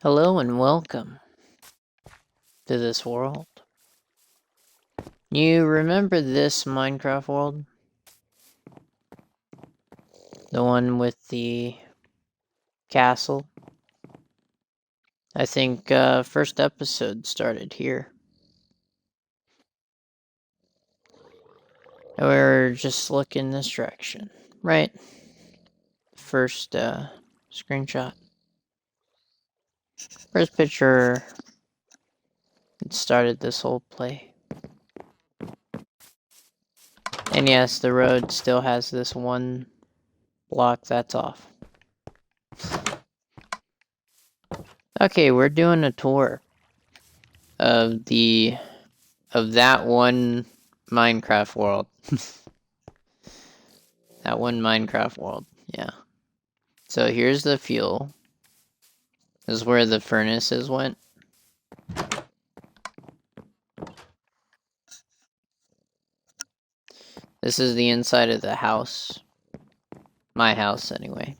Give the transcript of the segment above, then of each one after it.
Hello and welcome to this world. You remember this Minecraft world? The one with the castle? I think first episode started here. And we're just looking this direction, right? First screenshot. First picture. It started this whole play. And yes, the road still has this one block that's off. Okay, we're doing a tour of that one Minecraft world. That one Minecraft world, yeah. So here's the fuel. This is where the furnaces went. This is the inside of the house. My house, anyway.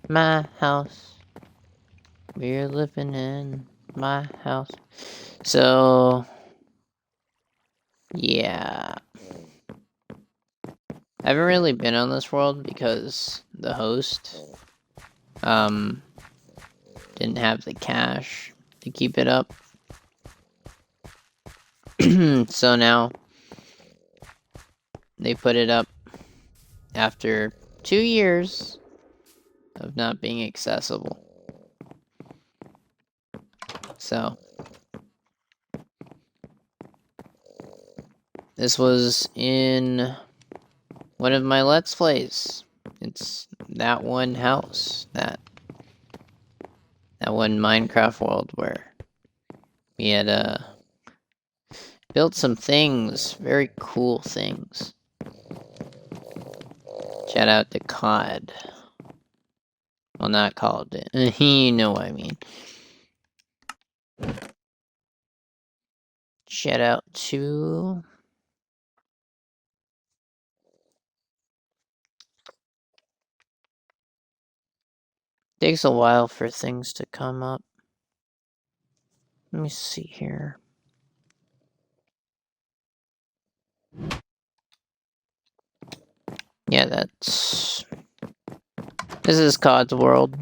My house. We're living in my house. So, yeah. I haven't really been on this world because the host didn't have the cash to keep it up. So now they put it up after 2 years of not being accessible. So this was in one of my Let's Plays. It's that one house, that one Minecraft world where we had built some things, very cool things. Shout out to COD. Well, not called it. You know what I mean. Shout out to... Takes a while for things to come up. Let me see here. Yeah, this is COD's world.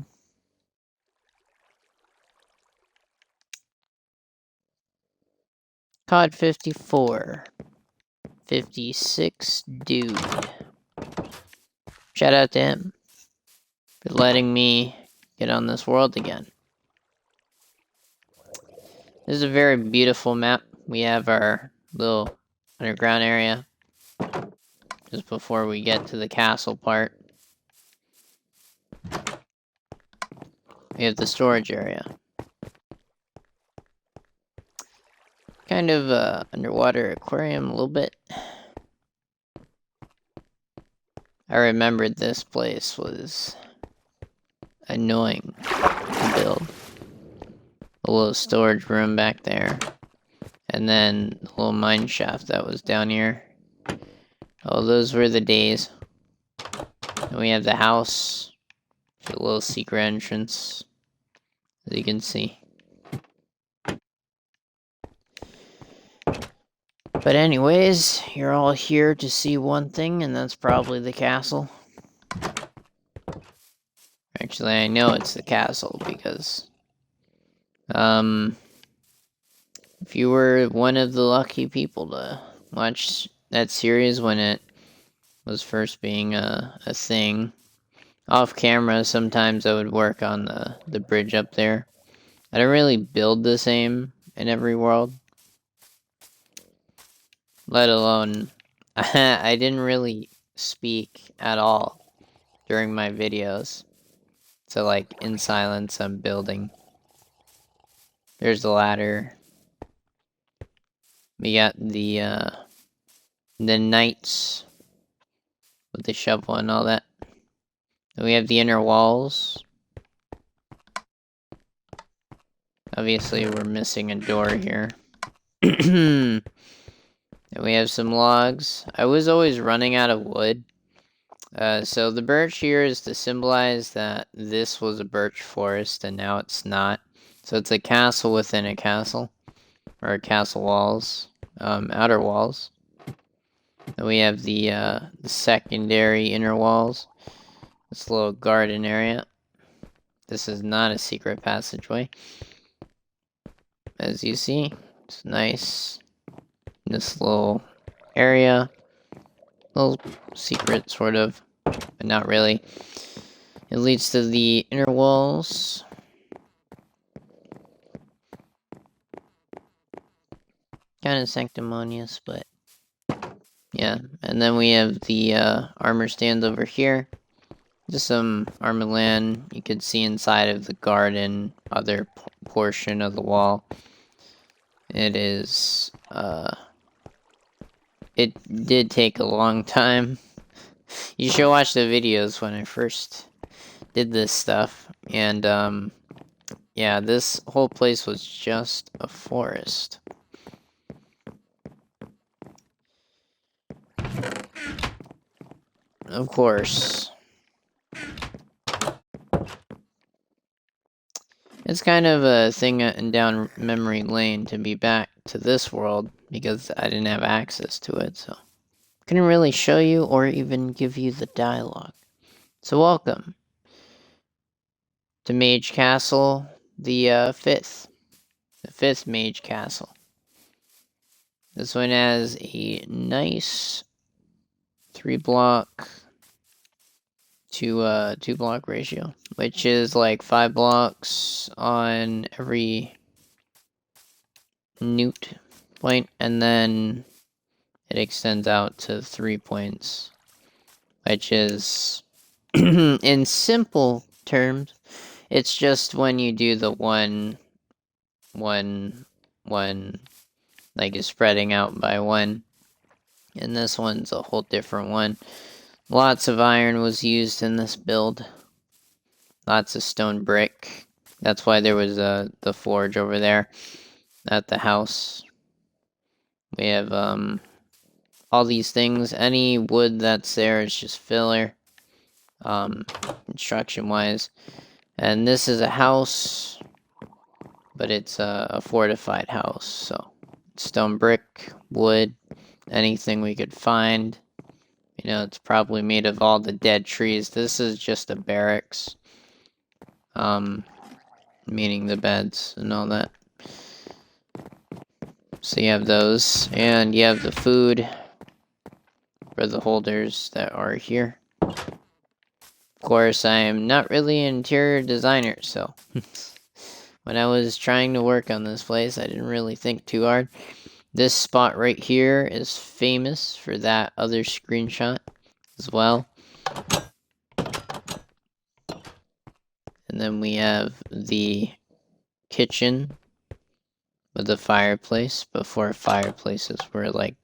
COD 54. 56 dude. Shout out to him for letting me get on this world again. This is a very beautiful map. We have our little underground area just before we get to the castle part. We have the storage area. Kind of underwater aquarium a little bit. I remembered this place was annoying to build. A little storage room back there. And then the little mine shaft that was down here. Oh, those were the days. And we have the house. A little secret entrance. As you can see. But anyways, you're all here to see one thing, and that's probably the castle. Actually, I know it's the castle because... if you were one of the lucky people to watch that series when it was first being a thing, off camera, sometimes I would work on the bridge up there. I don't really build the same in every world. Let alone, I didn't really speak at all during my videos. So like, in silence, I'm building. There's the ladder. We got the knights with the shovel and all that. Then we have the inner walls. Obviously, we're missing a door here. And we have some logs. I was always running out of wood. So the birch here is to symbolize that this was a birch forest and now it's not. So it's a castle within a castle, or castle walls, outer walls. Then we have the secondary inner walls. This little garden area. This is not a secret passageway. As you see, it's nice. This little area. Little secret, sort of, but not really. It leads to the inner walls. Kind of sanctimonious, but yeah. And then we have the armor stands over here. Just some armor land. You can see inside of the garden, other portion of the wall. It is, it did take a long time. You should watch the videos when I first did this stuff. And, yeah, this whole place was just a forest. Of course. It's kind of a thing down memory lane to be back to this world because I didn't have access to it, so couldn't really show you or even give you the dialogue. So welcome to Mage Castle, the fifth Mage Castle. This one has a nice 3-block to 2-block ratio, which is like 5 blocks on every newt point, and then it extends out to 3 points, which is, in simple terms, it's just when you do the one, like is spreading out by 1, and this one's a whole different one. Lots of iron was used in this build. Lots of stone brick. That's why there was the forge over there at the house. We have all these things. Any wood that's there is just filler, construction wise. And this is a house, but it's a fortified house. So stone brick, wood, anything we could find. You know, it's probably made of all the dead trees. This is just a barracks. Meaning the beds and all that. So you have those, and you have the food for the holders that are here. Of course, I am not really an interior designer, so when I was trying to work on this place, I didn't really think too hard. This spot right here is famous for that other screenshot as well. And then we have the kitchen with the fireplace, before fireplaces were like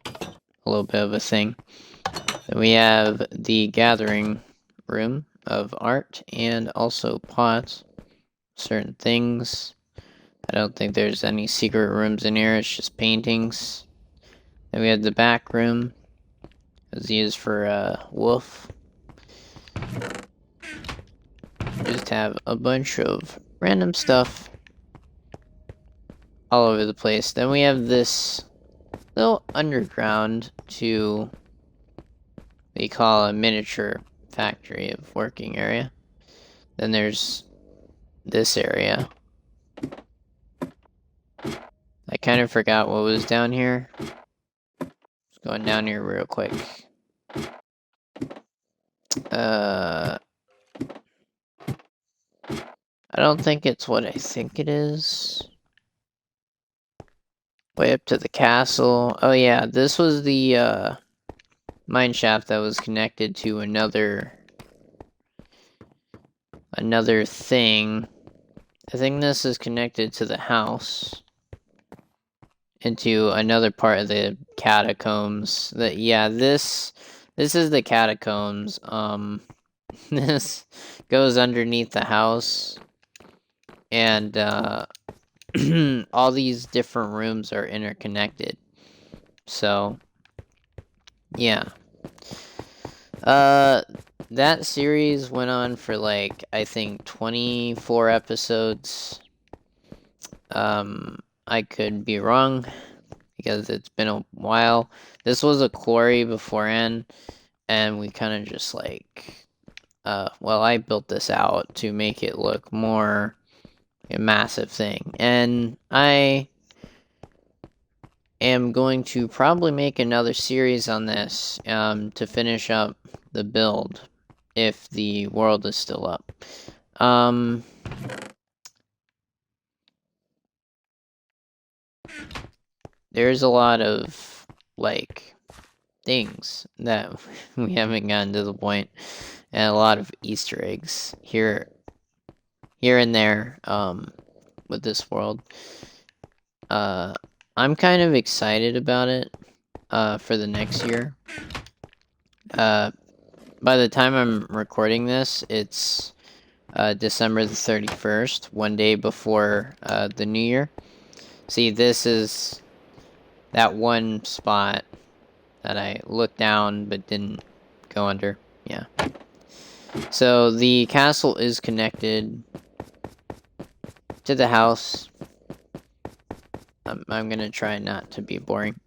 a little bit of a thing. Then we have the gathering room of art and also pots, certain things. I don't think there's any secret rooms in here, it's just paintings. Then we have the back room. It was used for wolf. Just have a bunch of random stuff all over the place. Then we have this little underground to, they call a miniature factory of working area. Then there's this area. I kind of forgot what was down here. Just going down here real quick. I don't think it's what I think it is. Way up to the castle. Oh yeah, this was the mine shaft that was connected to another thing. I think this is connected to the house. Into another part of the catacombs. Yeah, this is the catacombs. This goes underneath the house. And all these different rooms are interconnected. So yeah. That series went on for like, I think 24 episodes. I could be wrong because it's been a while. This was a quarry beforehand, and we kind of just like, well, I built this out to make it look more a massive thing, and I am going to probably make another series on this to finish up the build if the world is still up. There's a lot of like things that we haven't gotten to the point, and a lot of Easter eggs here and there with this world. I'm kind of excited about it for the next year. By the time I'm recording this, it's December the 31st, one day before the new year. See, this is that one spot that I looked down but didn't go under. Yeah. So the castle is connected to the house. I'm gonna try not to be boring.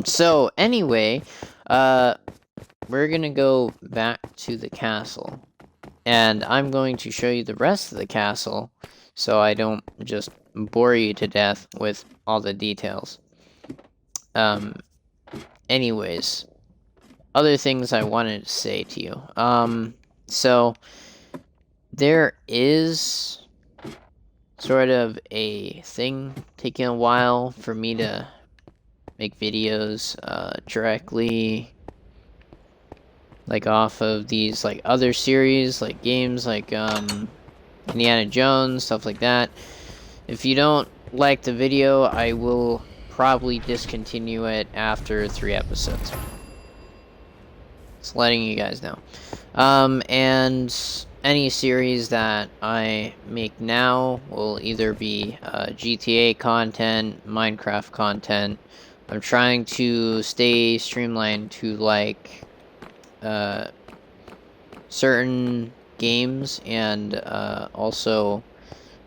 So anyway, we're gonna go back to the castle, and I'm going to show you the rest of the castle so I don't just bore you to death with all the details. Anyways, other things I wanted to say to you. So there is sort of a thing taking a while for me to make videos directly like off of these like other series, like games like Indiana Jones, stuff like that. If you don't like the video, I will probably discontinue it after 3 episodes. Just letting you guys know. And any series that I make now will either be GTA content, Minecraft content. I'm trying to stay streamlined to like certain games, and also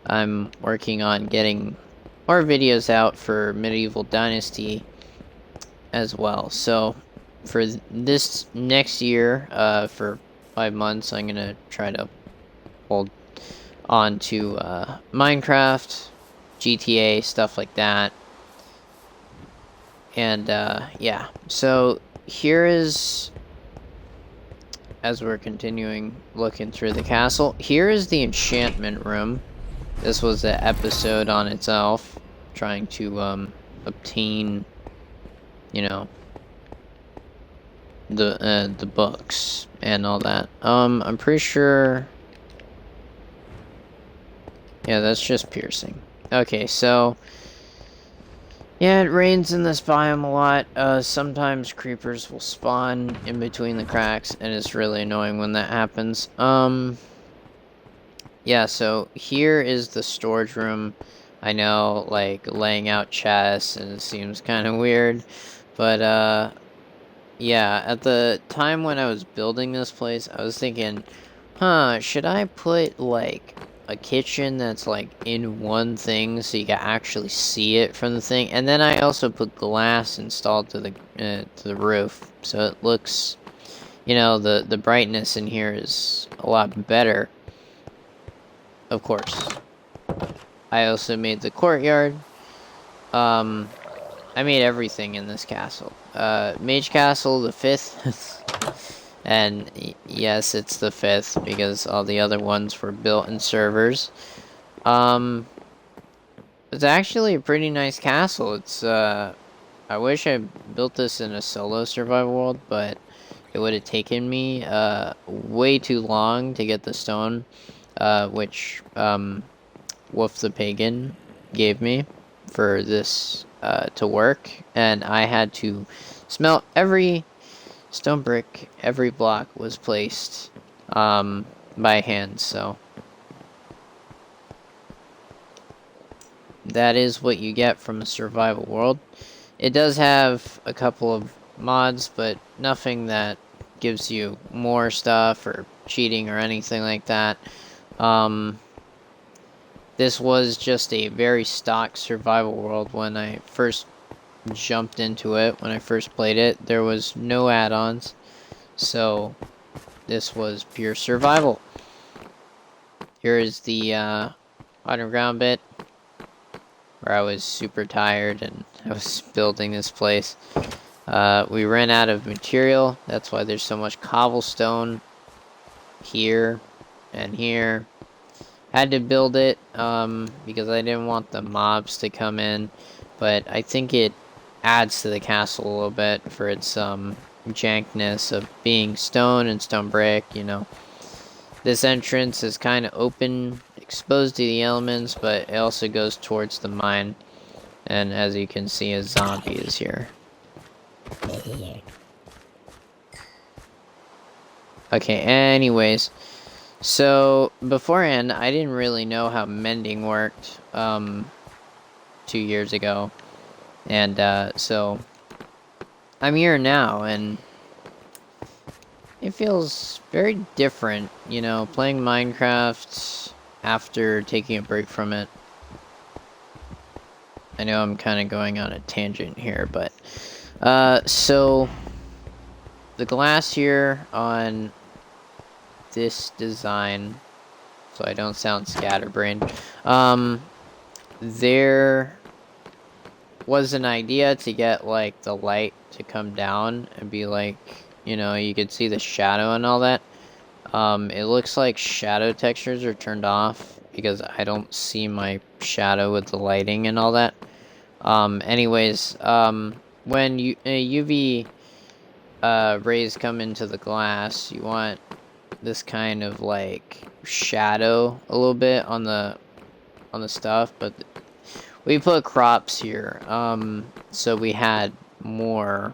I'm working on getting more videos out for Medieval Dynasty as well. So for this next year, for 5 months, I'm gonna try to hold on to Minecraft, GTA, stuff like that. And yeah, so here is, as we're continuing looking through the castle, here is the enchantment room. This was an episode on itself, trying to obtain, you know, the books and all that. I'm pretty sure. Yeah, that's just piercing. Okay, so yeah, it rains in this biome a lot. Sometimes creepers will spawn in between the cracks, and it's really annoying when that happens. Yeah, so here is the storage room. I know, like, laying out chests, and it seems kind of weird, but, yeah, at the time when I was building this place, I was thinking, should I put, like, a kitchen that's, like, in one thing so you can actually see it from the thing? And then I also put glass installed to the roof, so it looks, you know, the brightness in here is a lot better. Of course. I also made the courtyard. I made everything in this castle. Mage Castle, the 5th. And yes, it's the 5th because all the other ones were built in servers. It's actually a pretty nice castle. It's, I wish I built this in a solo survival world, but it would have taken me, way too long to get the stone. Which Wolf the Pagan gave me for this to work, and I had to smelt every stone brick, every block was placed by hand, so that is what you get from a survival world. It does have a couple of mods, but nothing that gives you more stuff or cheating or anything like that. This was just a very stock survival world when I first jumped into it. When I first played it, there was no add-ons, so this was pure survival. Here is the underground bit where I was super tired and I was building this place. We ran out of material. That's why there's so much cobblestone here and here. Had to build it because I didn't want the mobs to come in, but I think it adds to the castle a little bit for its jankness of being stone and stone brick, you know. This entrance is kind of open, exposed to the elements, but it also goes towards the mine. And as you can see, a zombie is here. Okay, anyways. So, beforehand, I didn't really know how mending worked 2 years ago. And so, I'm here now, and it feels very different, you know, playing Minecraft after taking a break from it. I know I'm kind of going on a tangent here, but so the glass here on this design, so I don't sound scatterbrained, there was an idea to get like the light to come down and be like, you know, you could see the shadow and all that. It looks like shadow textures are turned off because I don't see my shadow with the lighting and all that. Anyways, when UV rays come into the glass, you want this kind of like shadow a little bit on the stuff, but we put crops here, so we had more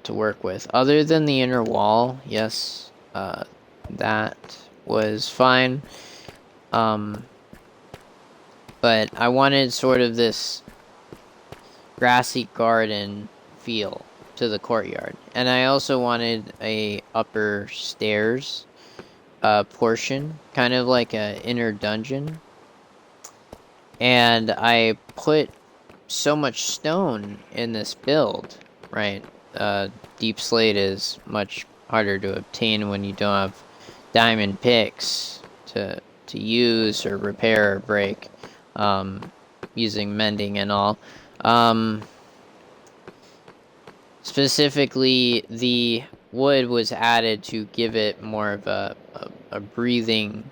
to work with. Other than the inner wall, yes, that was fine. But I wanted sort of this grassy garden feel to the courtyard, and I also wanted a upper stairs portion, kind of like a inner dungeon. And I put so much stone in this build, right? Deep slate is much harder to obtain when you don't have diamond picks to use or repair or break, using mending and all. Specifically, the wood was added to give it more of a breathing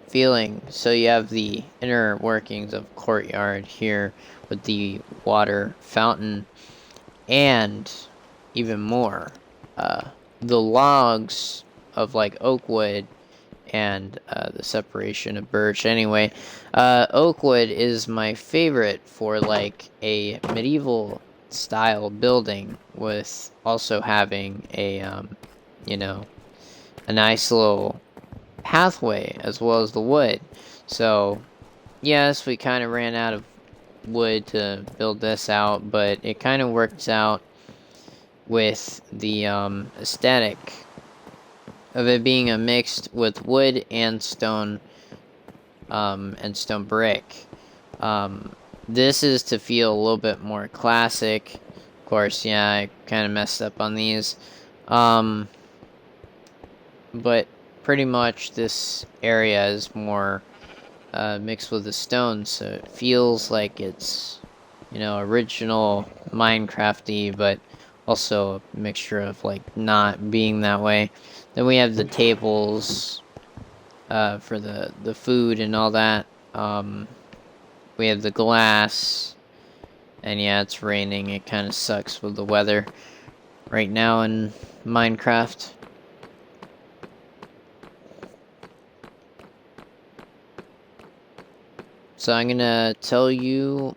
feeling. So you have the inner workings of courtyard here with the water fountain, and even more, the logs of like oak wood and the separation of birch. Anyway, oak wood is my favorite for like a medieval style building, with also having a you know, a nice little pathway as well as the wood. So yes, we kind of ran out of wood to build this out, but it kind of works out with the aesthetic of it being a mixed with wood and stone brick. This is to feel a little bit more classic. Of course, yeah, I kind of messed up on these. But pretty much this area is more mixed with the stone, so it feels like it's, you know, original Minecraft-y, but also a mixture of like not being that way. Then we have the tables for the food and all that. We have the glass, and yeah, it's raining. It kind of sucks with the weather right now in Minecraft. So I'm gonna tell you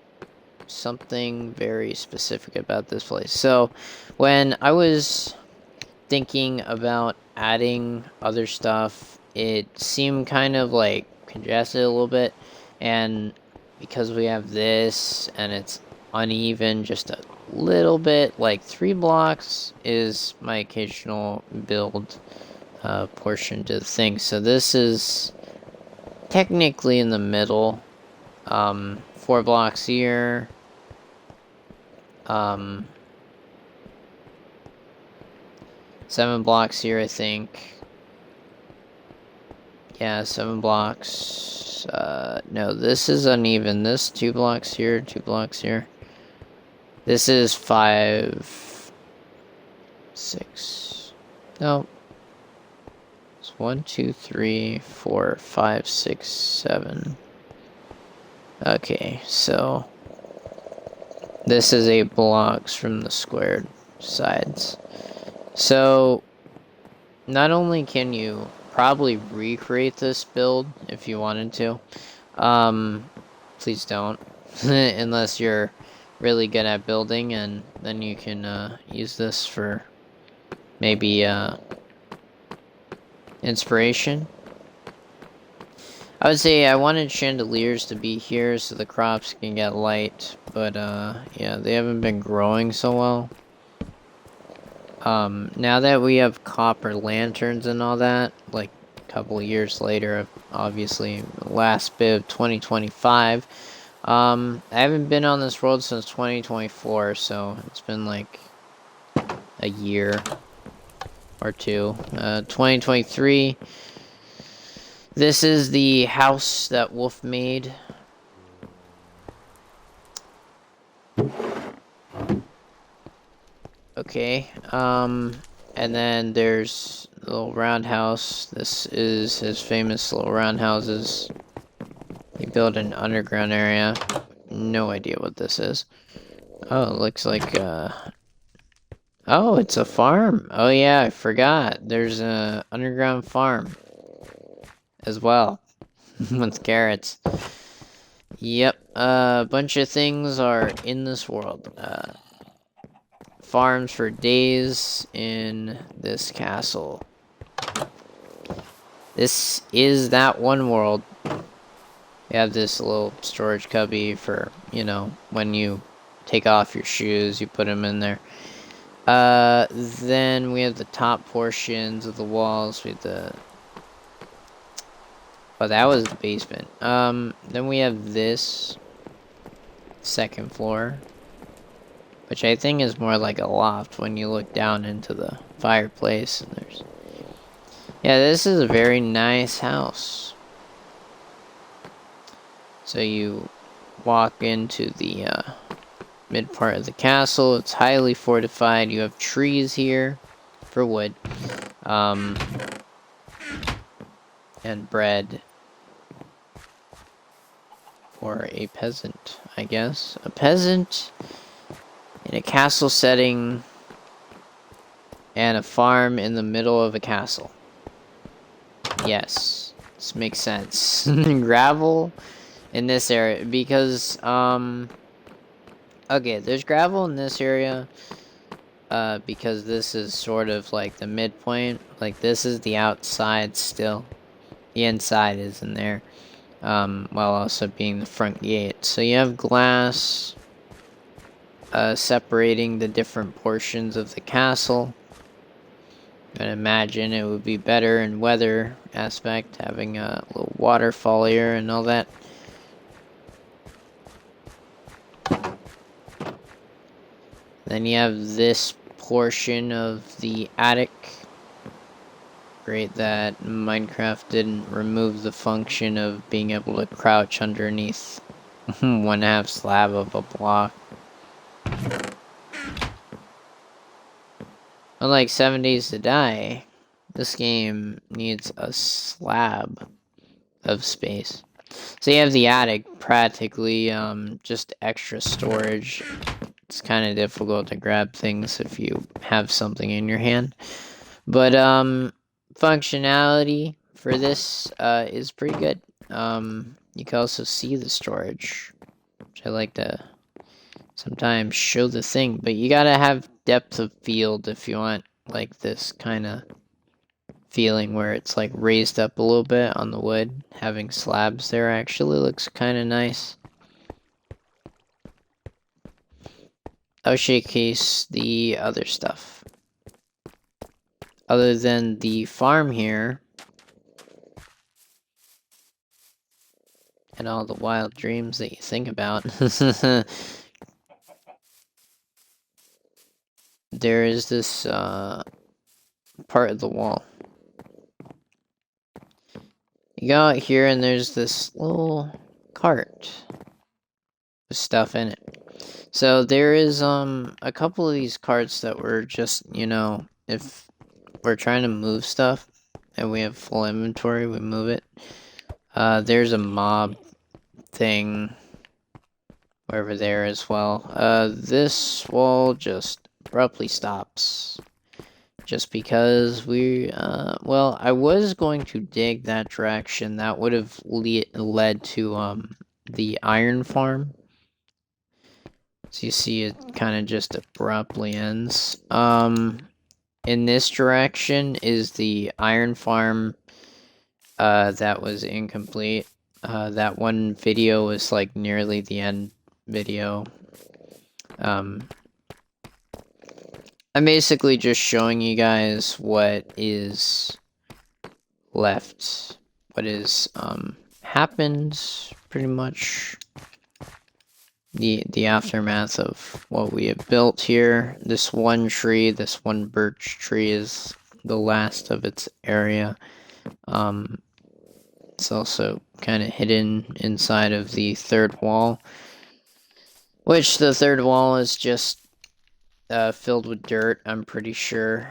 something very specific about this place. So when I was thinking about adding other stuff, it seemed kind of like congested a little bit, and because we have this and it's uneven just a little bit, like 3 blocks is my occasional build portion to the thing. So this is technically in the middle, 4 blocks here. 7 blocks here, I think. Yeah, 7 blocks. No, this is uneven. This 2 blocks here, 2 blocks here. This is 5, 6. No. It's 1, 2, 3, 4, 5, 6, 7. Okay, so this is 8 blocks from the squared sides. So not only can you probably recreate this build if you wanted to, please don't, unless you're really good at building, and then you can use this for maybe inspiration. I would say I wanted chandeliers to be here so the crops can get light, but yeah, they haven't been growing so well. Now that we have copper lanterns and all that, like a couple of years later, obviously last bit of 2025, I haven't been on this world since 2024, so it's been like a year or two. 2023. This is the house that Wolf made. Okay, and then there's the little roundhouse. This is his famous little roundhouses. He built an underground area. No idea what this is. Oh, it looks like, oh, it's a farm. Oh yeah, I forgot. There's a underground farm as well with carrots. Yep, a bunch of things are in this world. Farms for days in this castle. This is that one world. You have this little storage cubby for, you know, when you take off your shoes, you put them in there. Then we have the top portions of the walls with the... Oh, that was the basement. Then we have this second floor, which I think is more like a loft when you look down into the fireplace. And there's... Yeah, this is a very nice house. So you walk into the mid part of the castle. It's highly fortified. You have trees here for wood. And bread for a peasant, I guess. A peasant in a castle setting and a farm in the middle of a castle. Yes, this makes sense. Gravel in this area because okay, there's gravel in this area because this is sort of like the midpoint. Like this is the outside still. The inside is in there, while also being the front gate. So you have glass separating the different portions of the castle. I'd imagine it would be better in weather aspect, having a little waterfall here and all that. Then you have this portion of the attic. Great that Minecraft didn't remove the function of being able to crouch underneath 1/2 slab of a block. Unlike 7 Days to Die, this game needs a slab of space. So you have the attic, practically just extra storage. It's kind of difficult to grab things if you have something in your hand. But functionality for this is pretty good. You can also see the storage, which I like to sometimes show the thing, but you gotta have depth of field if you want like this kind of feeling where it's like raised up a little bit on the wood. Having slabs there actually looks kind of nice. I'll showcase the other stuff. Other than the farm here, and all the wild dreams that you think about. There is this part of the wall. You go out here and there's this little cart with stuff in it. So there is a couple of these carts that were just, you know, if we're trying to move stuff and we have full inventory, we move it. There's a mob thing over there as well. This wall just abruptly stops. Just because well, I was going to dig that direction. That would have led to, the iron farm. So you see it kind of just abruptly ends. In this direction is the iron farm, that was incomplete. That one video was like nearly the end video. I'm basically just showing you guys what is left, what is happened, pretty much the aftermath of what we have built here. This one tree, this one birch tree is the last of its area. It's also kind of hidden inside of the third wall, which the third wall is just filled with dirt, I'm pretty sure.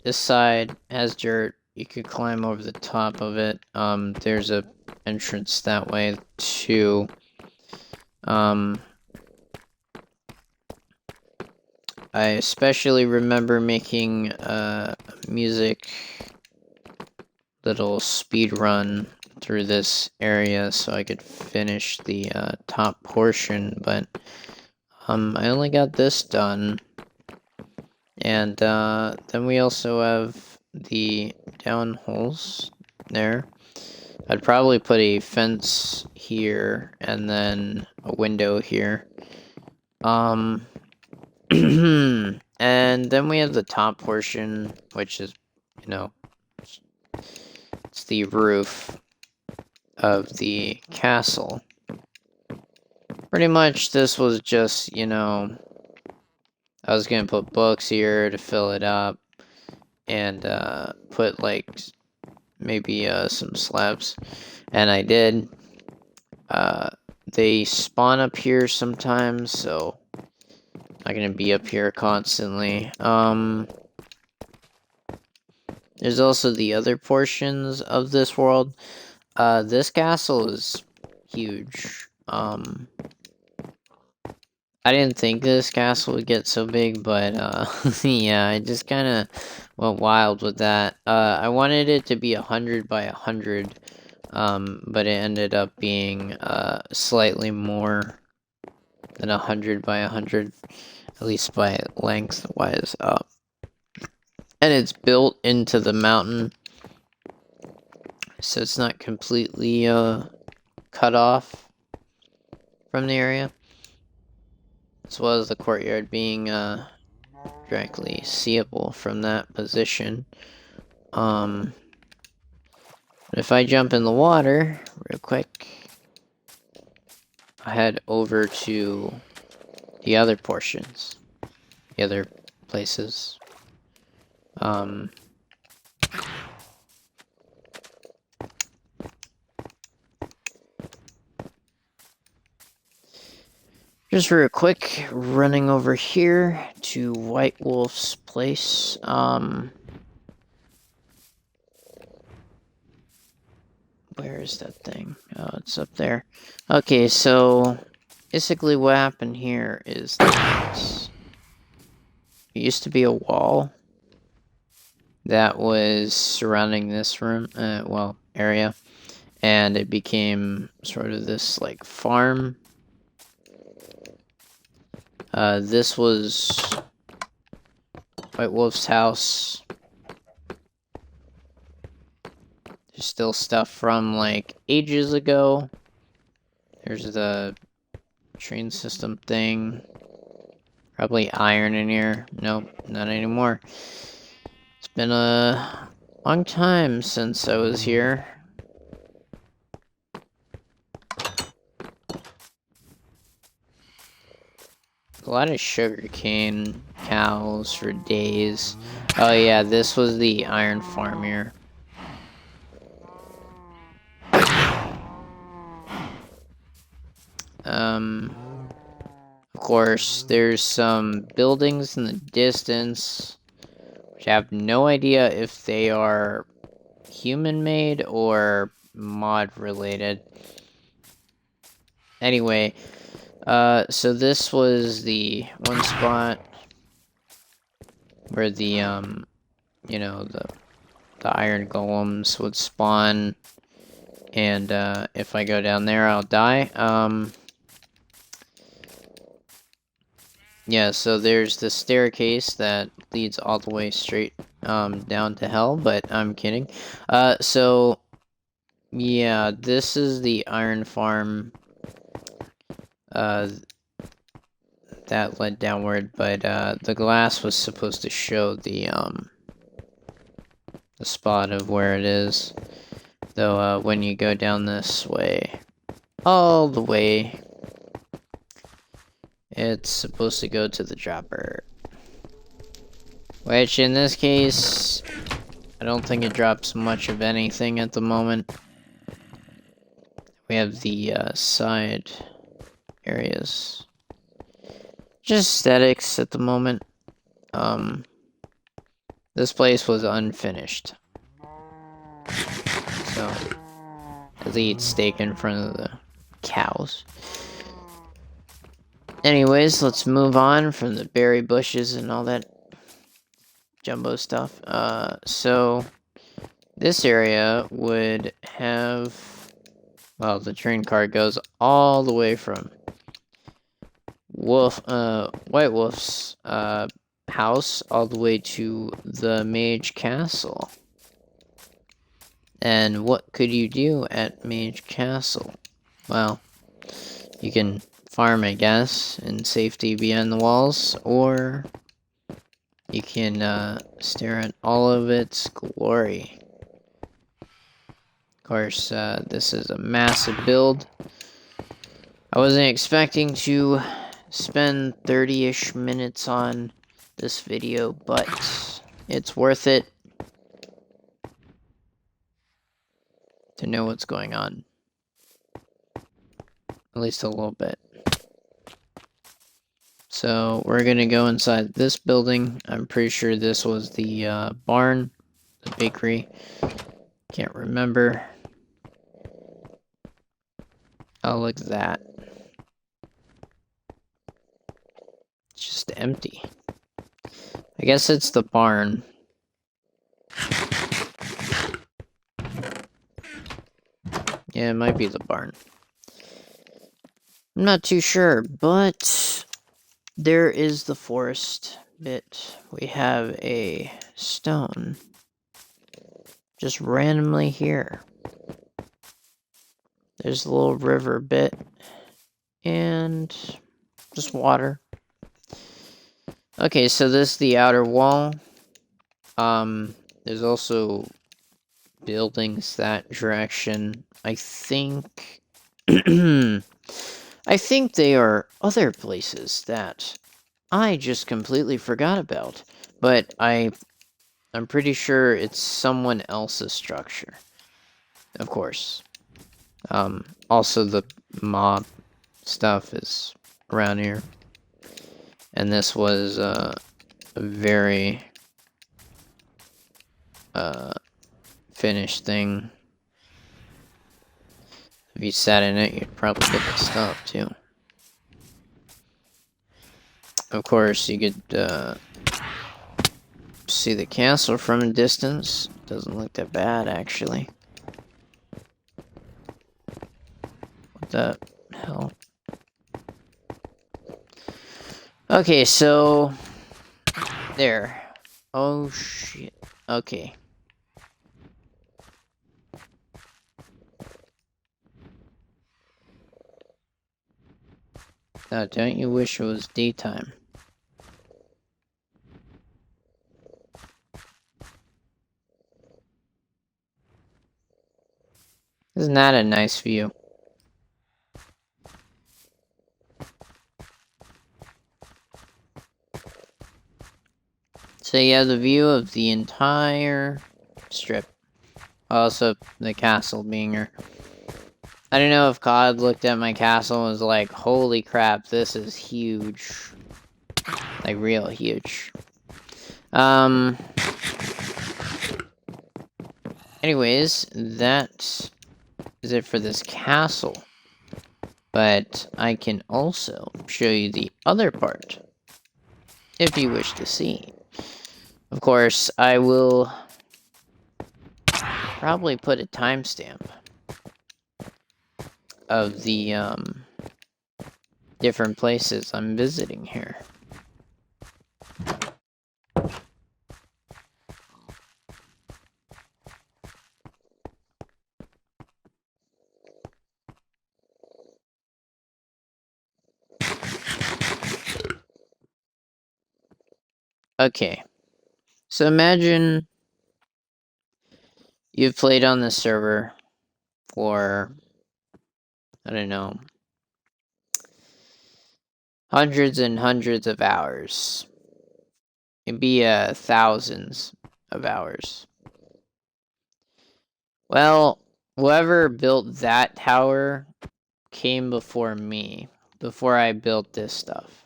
This side has dirt. You could climb over the top of it. There's a entrance that way too. I especially remember making a music little speed run through this area so I could finish the top portion, but I only got this done. And then we also have the down holes there. I'd probably put a fence here and then a window here. And then we have the top portion, which is, you know, it's the roof of the castle. Pretty much this was just, you know, I was gonna put books here to fill it up and put like maybe some slabs, and I did. They spawn up here sometimes, so I'm not gonna be up here constantly. There's also the other portions of this world. This castle is huge. I didn't think this castle would get so big, but yeah, I just kind of went wild with that. I wanted it to be 100 by 100, but it ended up being slightly more than 100 by 100, at least by length-wise. And it's built into the mountain, so it's not completely cut off from the area, as well as the courtyard being directly seeable from that position. But if I jump in the water real quick, I head over to the other portions, the other places. Just real quick, running over here to White Wolf's place. Where is that thing? Oh, it's up there. Okay, so basically what happened here is that it used to be a wall that was surrounding this room, well, area, and it became sort of this like farm. This was White Wolf's house. There's still stuff from like ages ago. There's the train system thing. Probably iron in here. Nope, not anymore. It's been a long time since I was here. A lot of sugarcane cows for days. Oh yeah, this was the iron farm here. Of course, there's some buildings in the distance, which I have no idea if they are human-made or mod-related. Anyway, so this was the one spot where the, you know, the iron golems would spawn, and, if I go down there, I'll die. Yeah, so there's the staircase that leads all the way straight, down to hell, but I'm kidding. So, yeah, this is the iron farm, that led downward, but, the glass was supposed to show the spot of where it is. Though, when you go down this way, all the way, it's supposed to go to the dropper. Which, in this case, I don't think it drops much of anything at the moment. We have the, side areas. Just aesthetics at the moment. This place was unfinished. So, they eat steak in front of the cows. Anyways, let's move on from the berry bushes and all that jumbo stuff. So this area would have, well, the train car goes all the way from White Wolf's house all the way to the Mage Castle. And what could you do at Mage Castle? Well, you can farm, I guess, in safety behind the walls, or you can stare at all of its glory. Of course, this is a massive build. I wasn't expecting to spend 30-ish minutes on this video, but it's worth it to know what's going on. At least a little bit. So we're gonna go inside this building. I'm pretty sure this was the barn, the bakery. Can't remember. Oh, look at that. It's just empty. I guess it's the barn. Yeah, it might be the barn. I'm not too sure, but there is the forest bit. We have a stone just randomly here. There's a little river bit and just water. Okay, so this is the outer wall. There's also buildings that direction. I think I think they are other places that I just completely forgot about. But I'm pretty sure it's someone else's structure. Of course. Also the mob stuff is around here. And this was a very finished thing. If you sat in it, you'd probably get the stuff too. Of course, you could see the castle from a distance. Doesn't look that bad, actually. What the hell? Okay, so there. Oh shit. Okay. Don't you wish it was daytime? Isn't that a nice view? So you have the view of the entire strip. Also, the castle being here. I don't know if COD looked at my castle and was like, holy crap, this is huge. Like, real huge. Anyways, that is it for this castle. But I can also show you the other part, if you wish to see. Of course, I will probably put a timestamp of the different places I'm visiting here. Okay, so imagine you've played on this server for, I don't know, hundreds and hundreds of hours. It'd be thousands of hours. Well, whoever built that tower came before me, before I built this stuff.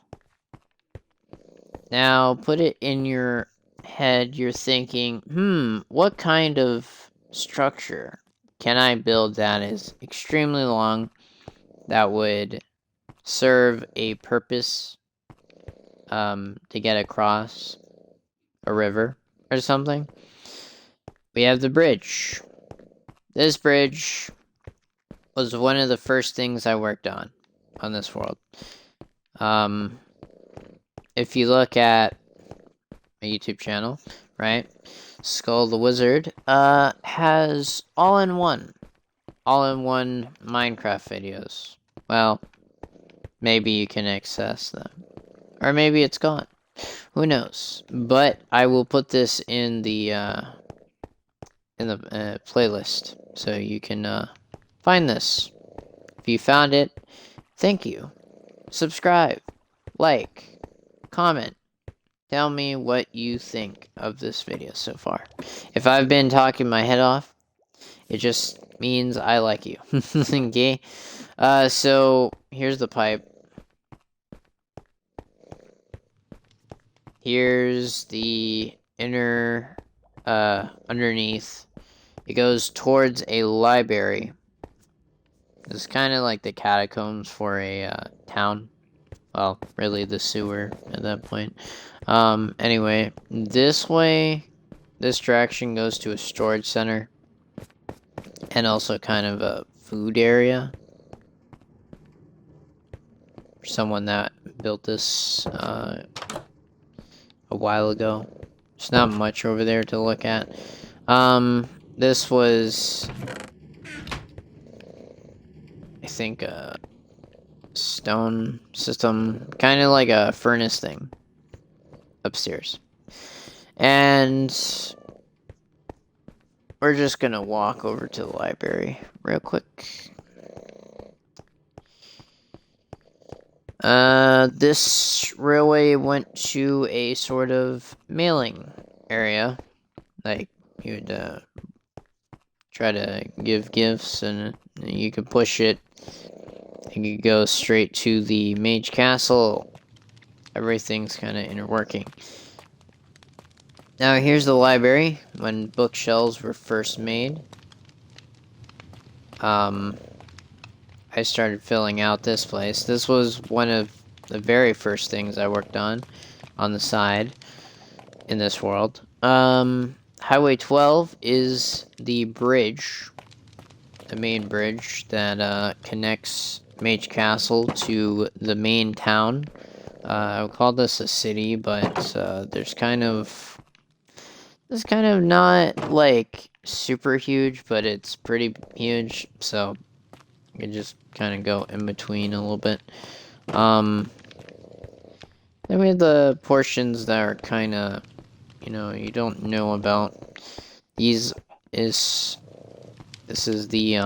Now, put it in your head, you're thinking, what kind of structure can I build that is extremely long, that would serve a purpose, to get across a river or something? We have the bridge. This bridge was one of the first things I worked on this world. If you look at my YouTube channel, right? Skull the Wizard has all-in-one Minecraft videos. Well, maybe you can access them, or maybe it's gone. Who knows? But I will put this in the playlist, so you can find this. If you found it, thank you. Subscribe, like, comment. Tell me what you think of this video so far. If I've been talking my head off, it just means I like you. Okay? So, here's the pipe. Here's the inner, underneath. It goes towards a library. It's kind of like the catacombs for a, town. Well, really the sewer at that point. Anyway, this way, this direction goes to a storage center. And also kind of a food area. For someone that built this, a while ago. There's not much over there to look at. This was, I think, a stone system, kind of like a furnace thing upstairs. And we're just gonna walk over to the library real quick. This railway went to a sort of mailing area. Like, you'd try to give gifts, and you could push it. You could go straight to the Mage Castle. Everything's kind of interworking. Now, here's the library when bookshelves were first made. I started filling out this place. This was one of the very first things I worked on the side in this world. Highway 12 is the bridge, the main bridge that connects Mage Castle to the main town. I would call this a city, but there's kind of not like super huge, but it's pretty huge, so you can just kind of go in between a little bit. Then we have the portions that are kind of, you don't know about. This is the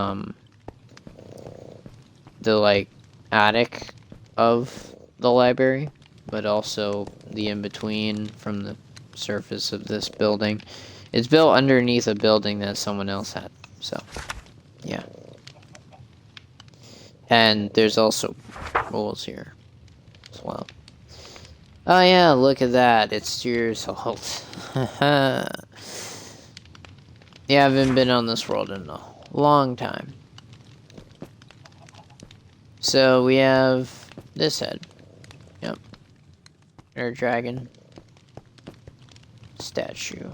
like attic of the library, but also the in-between from the surface of this building. It's built underneath a building that someone else had. So, yeah. And there's also rules here as well. Oh yeah, look at that. It's 2 years old. Yeah, I haven't been on this world in a long time. So we have this head. Yep. Air dragon. Statue.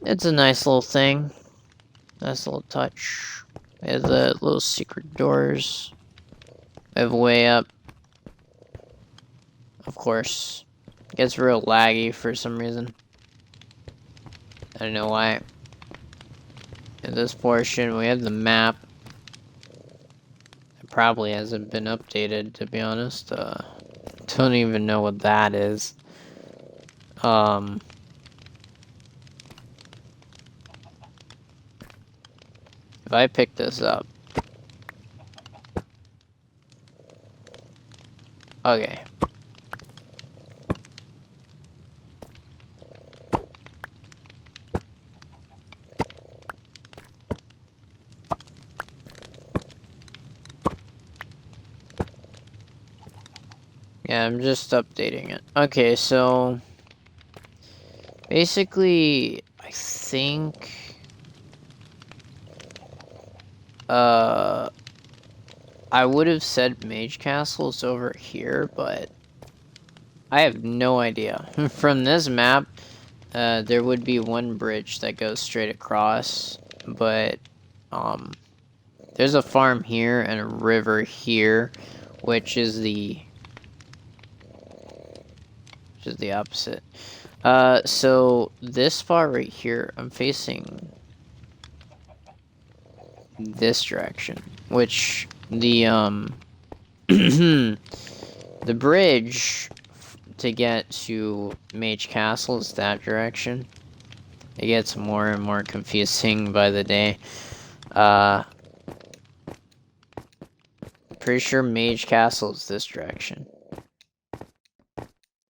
It's a nice little thing. Nice little touch. We have the little secret doors. We have a way up. Of course. It gets real laggy for some reason. I don't know why. In this portion, we have the map. It probably hasn't been updated, to be honest. Don't even know what that is. If I pick this up. Okay. Yeah, I'm just updating it. Okay, so basically, I think I would have said Mage Castle is over here, but I have no idea. From this map, there would be one bridge that goes straight across, but there's a farm here and a river here, which is the opposite. So this spot right here, I'm facing this direction, which the the bridge to get to Mage Castle is that direction. It gets more and more confusing by the day. Pretty sure Mage Castle is this direction.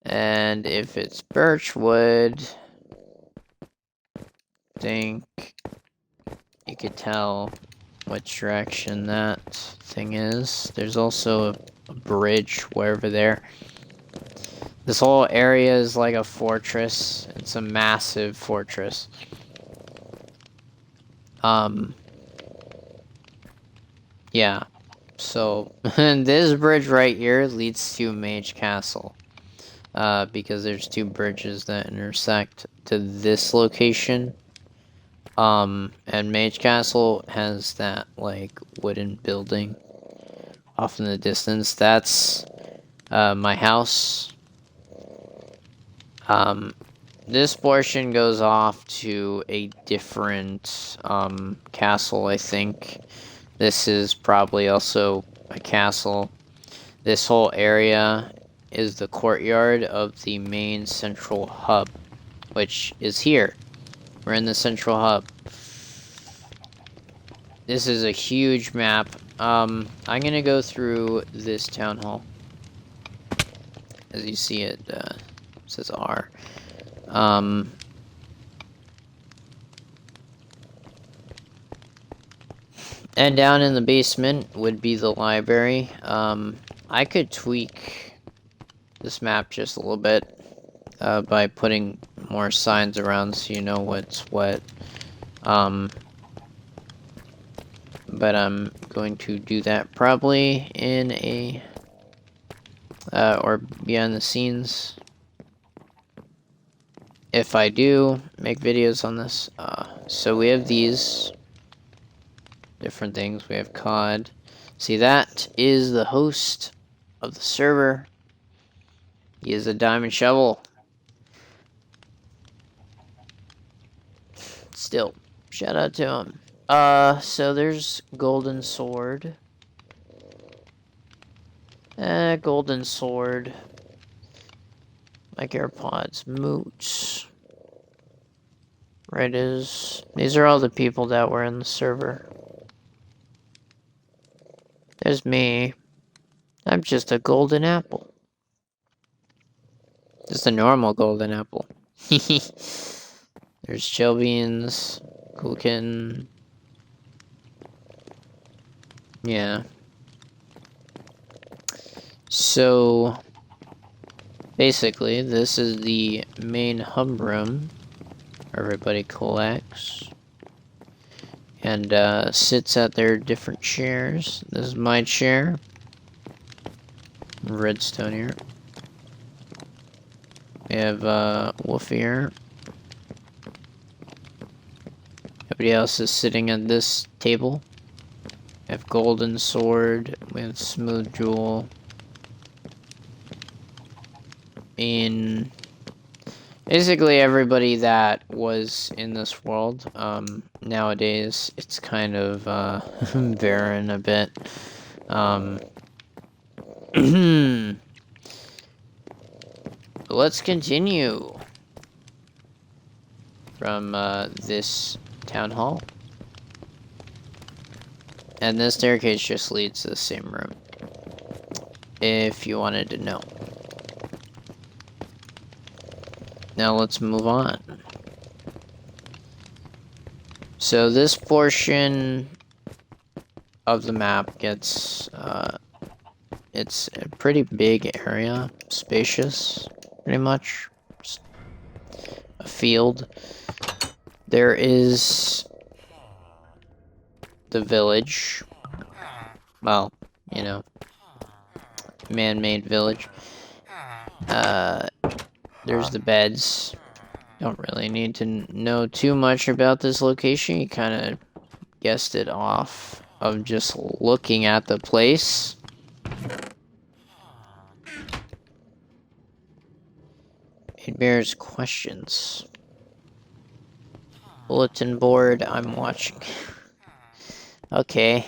And if it's Birchwood, I think you could tell which direction that thing is. There's also a bridge way over there. This whole area is like a fortress. It's a massive fortress. Yeah. So, this bridge right here leads to Mage Castle. Because there's 2 bridges that intersect to this location. And Mage Castle has that, like, wooden building off in the distance. That's, my house. This portion goes off to a different, castle, I think. This is probably also a castle. This whole area is the courtyard of the main central hub, which is here. We're in the central hub. This is a huge map. I'm gonna go through this town hall. As you see, it says R. And down in the basement would be the library. I could tweak this map just a little bit by putting more signs around so you know what's what. But I'm going to do that probably in a or behind the scenes. If I do make videos on this. So we have these different things. We have COD. See, that is the host of the server. He is a diamond shovel. Still, shout out to him. So there's golden sword. Golden sword. Like AirPods. Moots. Right is. These are all the people that were in the server. There's me. I'm just a golden apple. Just a normal golden apple. There's chill beans, cool kitten. Yeah. So basically, this is the main hub room. Everybody collects and sits at their different chairs. This is my chair. Redstone here. We have Wolf here. Everybody else is sitting at this table. We have golden sword. We have smooth jewel. In basically everybody that was in this world. Nowadays it's kind of barren a bit. Let's continue from this town hall. And this staircase just leads to the same room, if you wanted to know. Now let's move on. So this portion of the map gets, it's a pretty big area, spacious, pretty much. Just a field. There is the village. Well, you know, man-made village. There's the beds. Don't really need to know too much about this location. You kind of guessed it off of just looking at the place. It bears questions. Bulletin board, I'm watching. Okay.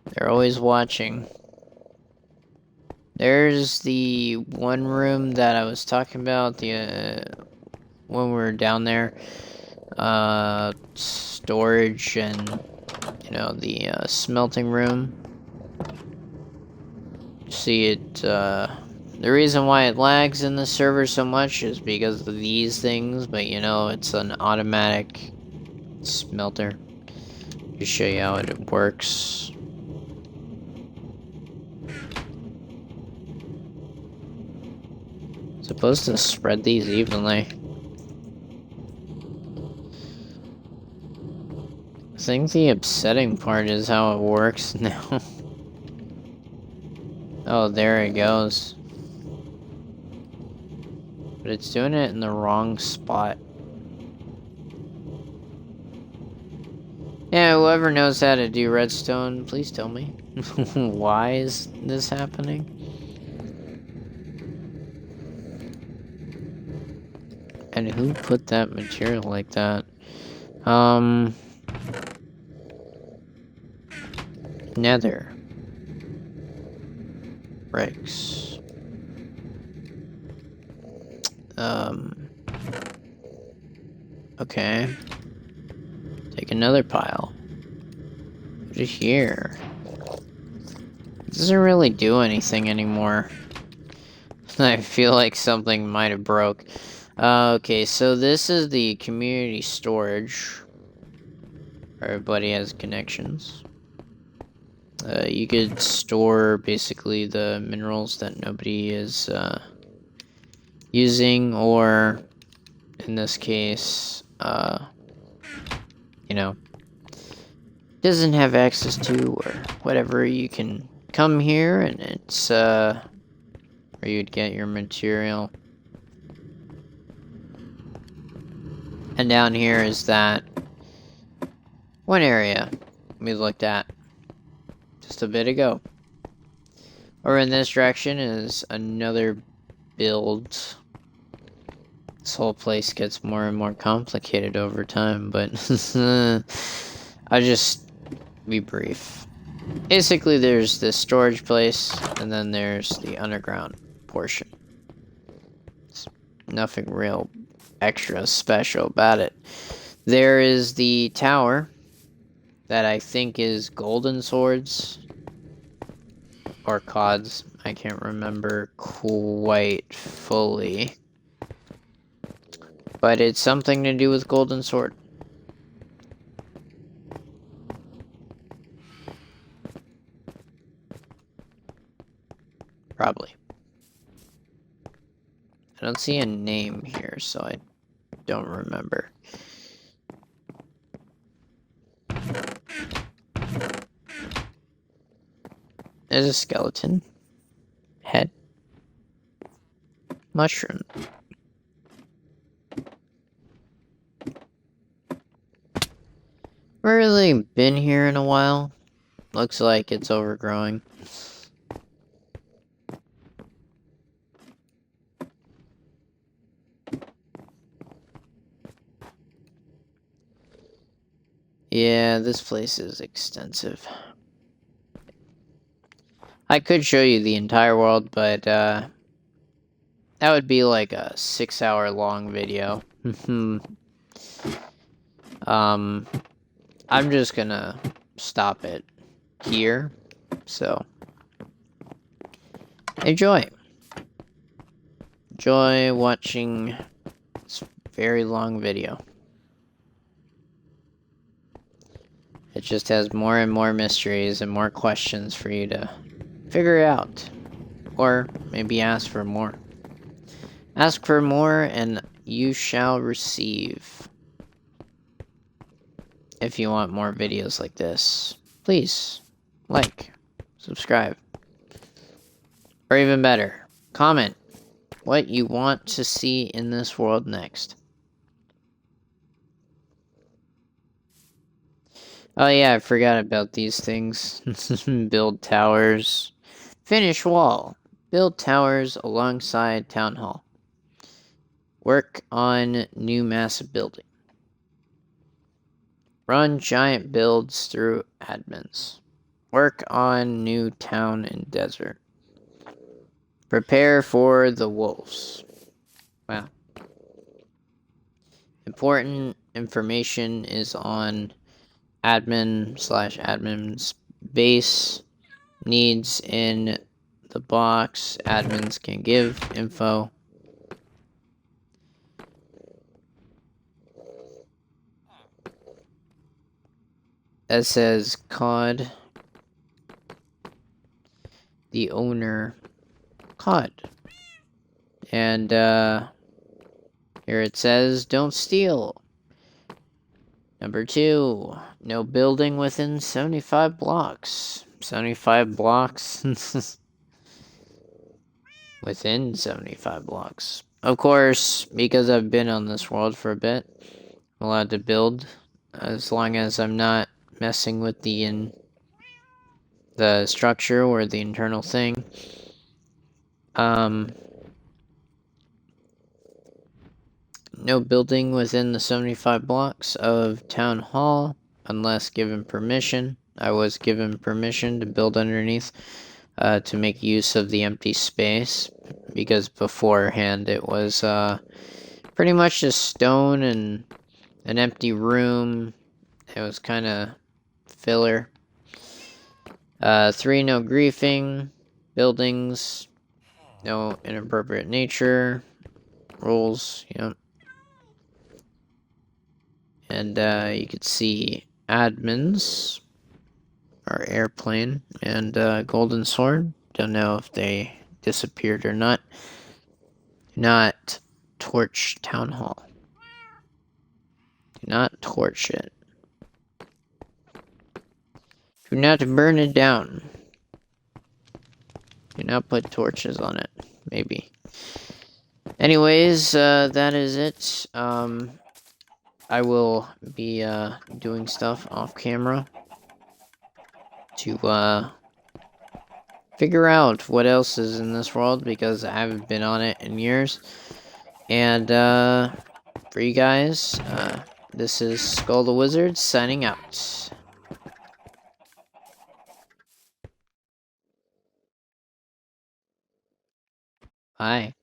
They're always watching. There's the one room that I was talking about when we were down there. Storage and, you know, the smelting room. See it, the reason why it lags in the server so much is because of these things, but you know, it's an automatic smelter. To show you how it works. Supposed to spread these evenly. I think the upsetting part is how it works now. Oh, there it goes. But it's doing it in the wrong spot. Yeah, whoever knows how to do redstone, please tell me. Why is this happening? And who put that material like that? Nether. Bricks. Okay. Take another pile. Put it here. It doesn't really do anything anymore. I feel like something might have broke. Okay, so this is the community storage. Everybody has connections. You could store basically the minerals that nobody is using, or in this case, you know, doesn't have access to, or whatever. You can come here and it's where you'd get your material. And down here is that one area we looked at just a bit ago. Or in this direction is another build. This whole place gets more and more complicated over time, but I'll just be brief. Basically, there's this storage place, and then there's the underground portion. It's nothing real extra special about it. There is the tower that I think is golden swords, or cods. I can't remember quite fully. But it's something to do with Golden Sword. Probably. I don't see a name here, so I don't remember. There's a skeleton. Head. Mushroom. Really been here in a while. Looks like it's overgrowing. Yeah, this place is extensive. I could show you the entire world, but that would be like a 6-hour long video. I'm just gonna stop it here, so enjoy watching this very long video. It just has more and more mysteries and more questions for you to figure out, or maybe ask for more. Ask for more and you shall receive. If you want more videos like this, please like, subscribe, or even better, comment what you want to see in this world next. Oh yeah, I forgot about these things. Build towers. Finish wall. Build towers alongside town hall. Work on new massive building. Run giant builds through admins. Work on new town and desert. Prepare for the wolves. Wow. Important information is on admin/admin's base. Needs in the box. Admins can give info. That says COD. The owner COD. And here it says don't steal. Number 2, no building within 75 blocks. 75 blocks? Within 75 blocks. Of course, because I've been on this world for a bit, I'm allowed to build as long as I'm not messing with the structure or the internal thing. No building within the 75 blocks of Town Hall unless given permission. I was given permission to build underneath to make use of the empty space, because beforehand it was pretty much just stone and an empty room. It was kind of filler. 3, no griefing. Buildings, no inappropriate nature. Rules, yep. And you could see admins, or airplane, and golden sword. Don't know if they disappeared or not. Do not torch town hall. Do not torch it. Do not burn it down. Do not put torches on it. Maybe. Anyways, that is it. I will be doing stuff off camera to figure out what else is in this world, because I haven't been on it in years. And for you guys, this is Skull the Wizard signing out. Bye.